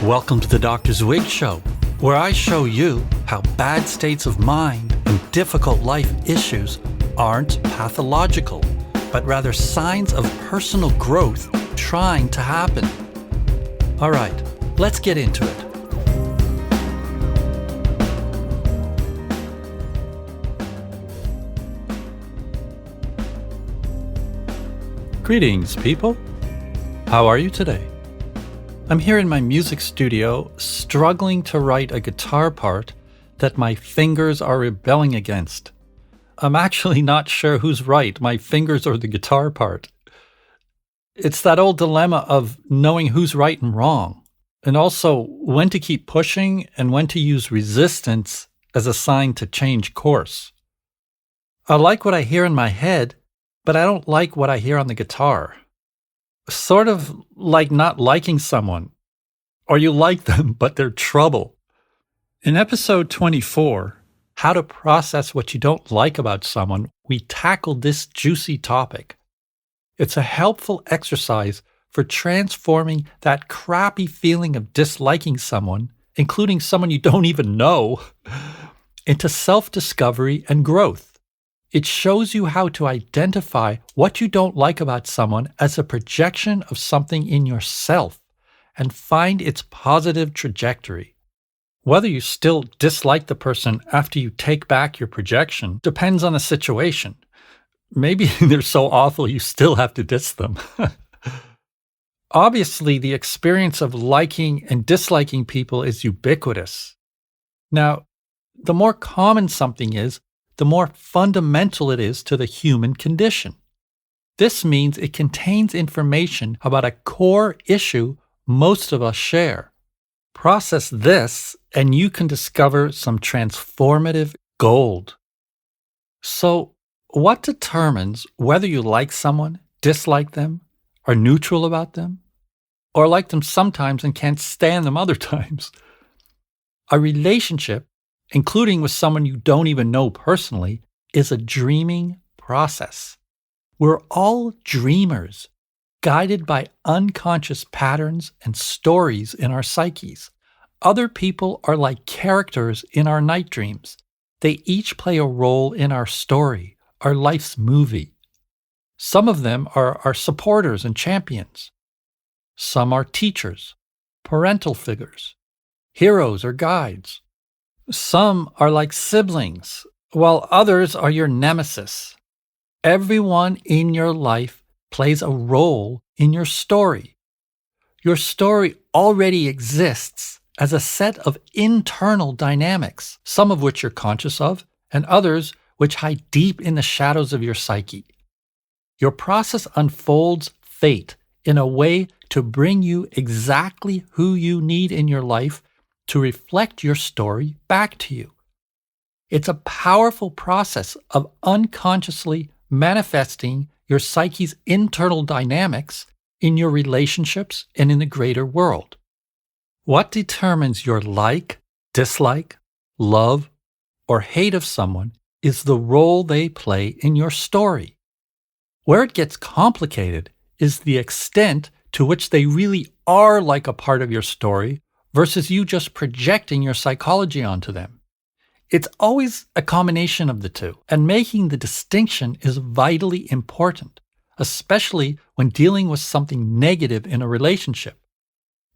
Welcome to the Dr. Zwig Show, where I show you how bad states of mind and difficult life issues aren't pathological, but rather signs of personal growth trying to happen. All right, let's get into it. Greetings, people. How are you today? I'm here in my music studio, struggling to write a guitar part that my fingers are rebelling against. I'm actually not sure who's right, my fingers or the guitar part. It's that old dilemma of knowing who's right and wrong, and also when to keep pushing and when to use resistance as a sign to change course. I like what I hear in my head, but I don't like what I hear on the guitar. Sort of like not liking someone, or you like them, but they're trouble. In episode 24, How to Process What You Don't Like About Someone, we tackled this juicy topic. It's a helpful exercise for transforming that crappy feeling of disliking someone, including someone you don't even know, into self-discovery and growth. It shows you how to identify what you don't like about someone as a projection of something in yourself and find its positive trajectory. Whether you still dislike the person after you take back your projection depends on the situation. Maybe they're so awful you still have to diss them. Obviously, the experience of liking and disliking people is ubiquitous. Now, the more common something is, the more fundamental it is to the human condition. This means it contains information about a core issue most of us share. Process this, and you can discover some transformative gold. So, what determines whether you like someone, dislike them, are neutral about them, or like them sometimes and can't stand them other times? A relationship, including with someone you don't even know personally, is a dreaming process. We're all dreamers, guided by unconscious patterns and stories in our psyches. Other people are like characters in our night dreams. They each play a role in our story, our life's movie. Some of them are our supporters and champions. Some are teachers, parental figures, heroes or guides. Some are like siblings, while others are your nemesis. Everyone in your life plays a role in your story. Your story already exists as a set of internal dynamics, some of which you're conscious of, and others which hide deep in the shadows of your psyche. Your process unfolds fate in a way to bring you exactly who you need in your life to reflect your story back to you. It's a powerful process of unconsciously manifesting your psyche's internal dynamics in your relationships and in the greater world. What determines your like, dislike, love, or hate of someone is the role they play in your story. Where it gets complicated is the extent to which they really are like a part of your story versus you just projecting your psychology onto them. It's always a combination of the two, and making the distinction is vitally important, especially when dealing with something negative in a relationship.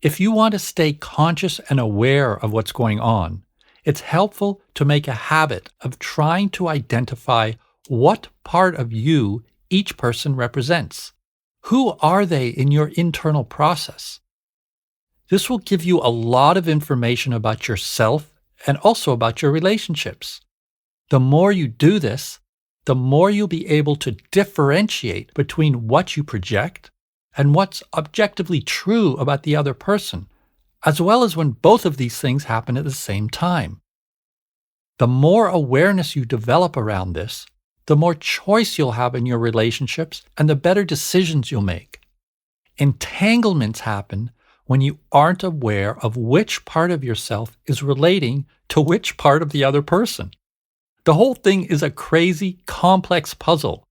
If you want to stay conscious and aware of what's going on, it's helpful to make a habit of trying to identify what part of you each person represents. Who are they in your internal process? This will give you a lot of information about yourself and also about your relationships. The more you do this, the more you'll be able to differentiate between what you project and what's objectively true about the other person, as well as when both of these things happen at the same time. The more awareness you develop around this, the more choice you'll have in your relationships and the better decisions you'll make. Entanglements happen when you aren't aware of which part of yourself is relating to which part of the other person. The whole thing is a crazy, complex puzzle.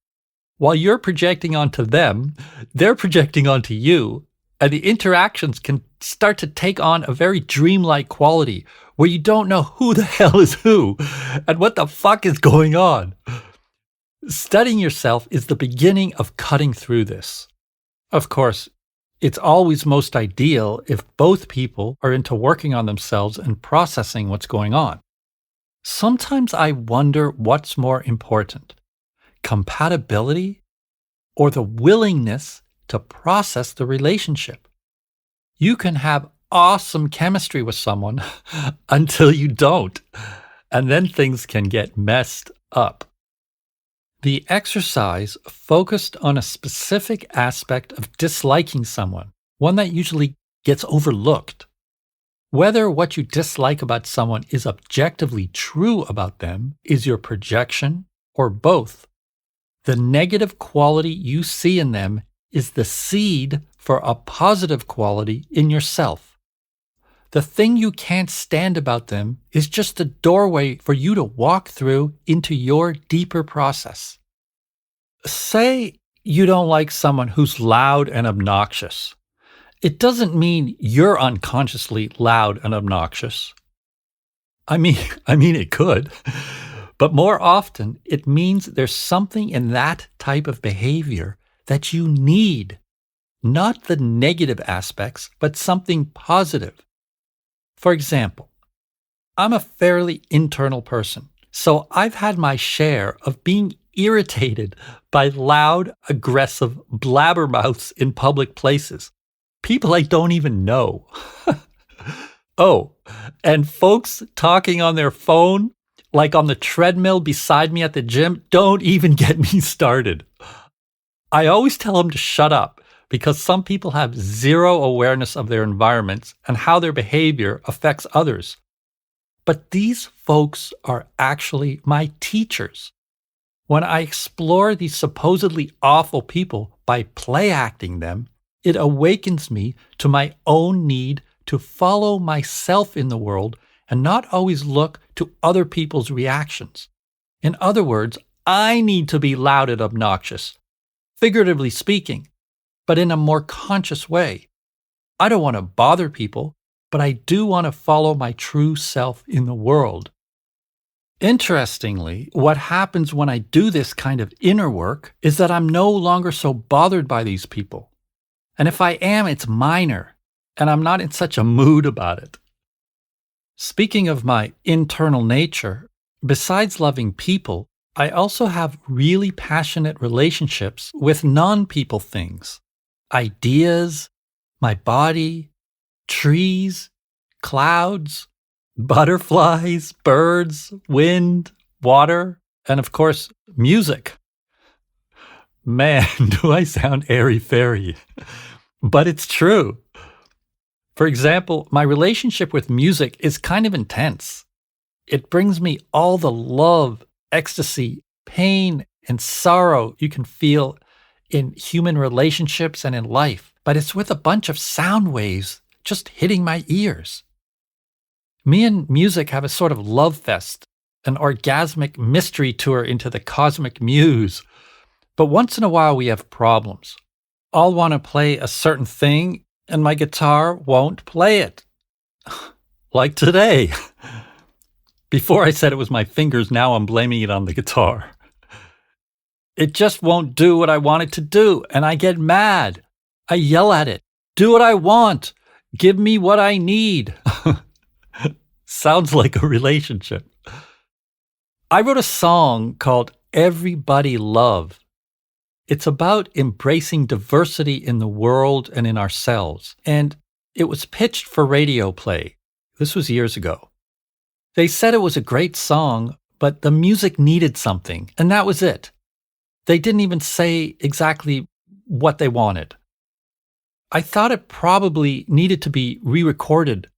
While you're projecting onto them, they're projecting onto you, and the interactions can start to take on a very dreamlike quality where you don't know who the hell is who and what the fuck is going on. Studying yourself is the beginning of cutting through this. Of course, it's always most ideal if both people are into working on themselves and processing what's going on. Sometimes I wonder what's more important, compatibility or the willingness to process the relationship. You can have awesome chemistry with someone until you don't, and then things can get messed up. The exercise focused on a specific aspect of disliking someone, one that usually gets overlooked. Whether what you dislike about someone is objectively true about them is your projection or both. The negative quality you see in them is the seed for a positive quality in yourself. The thing you can't stand about them is just a doorway for you to walk through into your deeper process. Say you don't like someone who's loud and obnoxious. It doesn't mean you're unconsciously loud and obnoxious. I mean it could. But more often, it means there's something in that type of behavior that you need. Not the negative aspects, but something positive. For example, I'm a fairly internal person, so I've had my share of being irritated by loud, aggressive blabbermouths in public places. People I don't even know. Oh, and folks talking on their phone, like on the treadmill beside me at the gym, don't even get me started. I always tell them to shut up because some people have zero awareness of their environments and how their behavior affects others. But these folks are actually my teachers. When I explore these supposedly awful people by play acting them, it awakens me to my own need to follow myself in the world and not always look to other people's reactions. In other words, I need to be loud and obnoxious, figuratively speaking, but in a more conscious way. I don't want to bother people, but I do want to follow my true self in the world. Interestingly, what happens when I do this kind of inner work is that I'm no longer so bothered by these people. And if I am, it's minor, and I'm not in such a mood about it. Speaking of my internal nature, besides loving people, I also have really passionate relationships with non-people things. Ideas, my body, trees, clouds, butterflies, birds, wind, water, and of course, music. Man, do I sound airy-fairy. But it's true. For example, my relationship with music is kind of intense. It brings me all the love, ecstasy, pain, and sorrow you can feel in human relationships and in life, but it's with a bunch of sound waves just hitting my ears. Me and music have a sort of love fest, an orgasmic mystery tour into the cosmic muse. But once in a while we have problems. I'll want to play a certain thing, and my guitar won't play it. Like today. Before I said it was my fingers, now I'm blaming it on the guitar. It just won't do what I want it to do, and I get mad. I yell at it. Do what I want. Give me what I need. Sounds like a relationship. I wrote a song called Everybody Love. It's about embracing diversity in the world and in ourselves, and it was pitched for radio play. This was years ago. They said it was a great song, but the music needed something, and that was it. They didn't even say exactly what they wanted. I thought it probably needed to be re-recorded,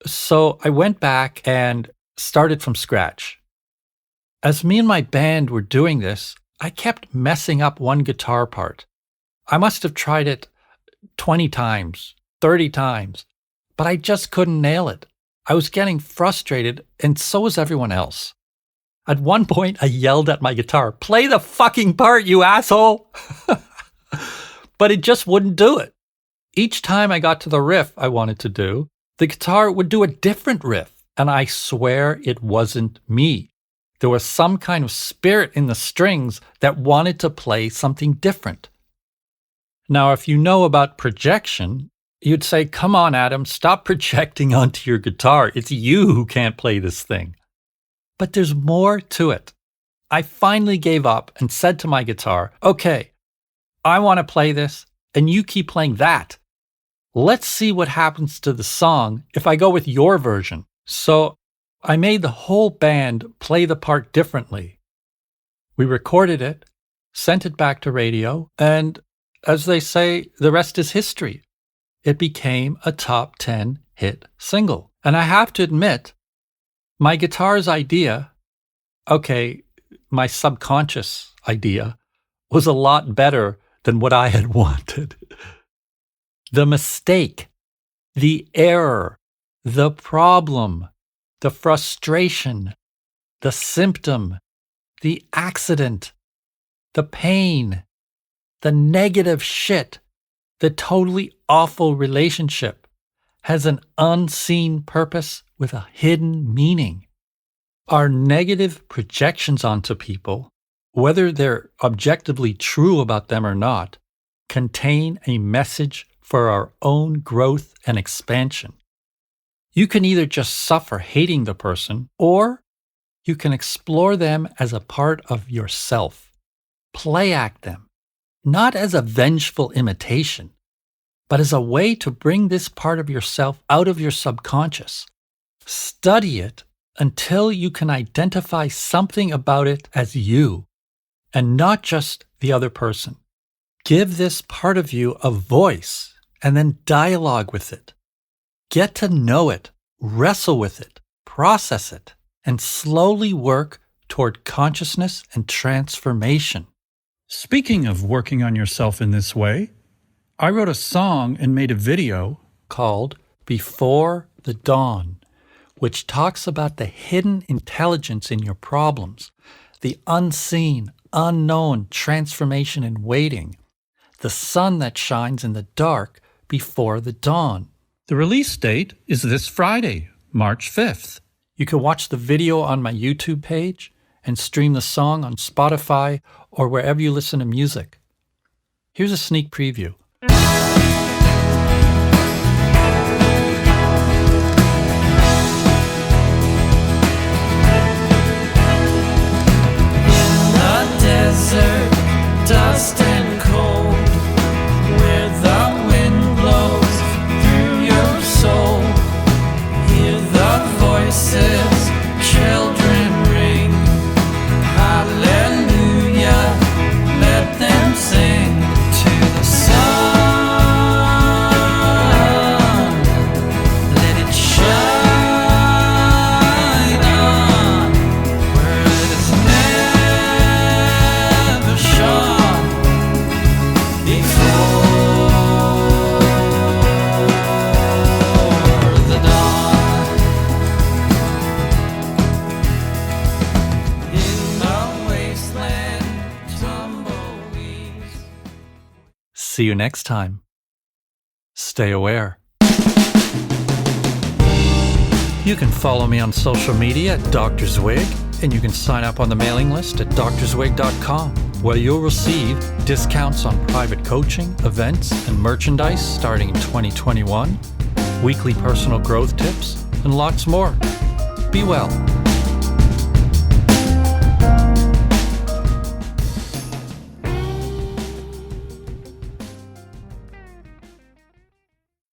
so I went back and started from scratch. As me and my band were doing this, I kept messing up one guitar part. I must have tried it 20 times, 30 times, but I just couldn't nail it. I was getting frustrated, and so was everyone else. At one point, I yelled at my guitar, "Play the fucking part, you asshole!" But it just wouldn't do it. Each time I got to the riff I wanted to do, the guitar would do a different riff, and I swear it wasn't me. There was some kind of spirit in the strings that wanted to play something different. Now, if you know about projection, you'd say, come on, Adam, stop projecting onto your guitar. It's you who can't play this thing. But there's more to it. I finally gave up and said to my guitar, okay, I want to play this, and you keep playing that. Let's see what happens to the song if I go with your version. So I made the whole band play the part differently. We recorded it, sent it back to radio, and as they say, the rest is history. It became a top 10 hit single. And I have to admit, my guitar's idea, my subconscious idea, was a lot better than what I had wanted. The mistake, the error, the problem, the frustration, the symptom, the accident, the pain, the negative shit, the totally awful relationship has an unseen purpose with a hidden meaning. Our negative projections onto people, whether they're objectively true about them or not, contain a message for our own growth and expansion. You can either just suffer hating the person, or you can explore them as a part of yourself. Play act them, not as a vengeful imitation, but as a way to bring this part of yourself out of your subconscious. Study it until you can identify something about it as you, and not just the other person. Give this part of you a voice, and then dialogue with it. Get to know it, wrestle with it, process it, and slowly work toward consciousness and transformation. Speaking of working on yourself in this way, I wrote a song and made a video called Before the Dawn, which talks about the hidden intelligence in your problems, the unseen, unknown transformation in waiting, the sun that shines in the dark before the dawn. The release date is this Friday, March 5th. You can watch the video on my YouTube page and stream the song on Spotify or wherever you listen to music. Here's a sneak preview. In the desert, dust and cold, where the wind blows through your soul, hear the voices children ring, hallelujah, let them sing to the sun, let it shine on where it has never shone before the dawn. In the wasteland, tumbleweeds. See you next time. Stay aware. You can follow me on social media at Dr. Zwig, and you can sign up on the mailing list at drzwig.com, where you'll receive discounts on private coaching, events, and merchandise starting in 2021, weekly personal growth tips, and lots more. Be well.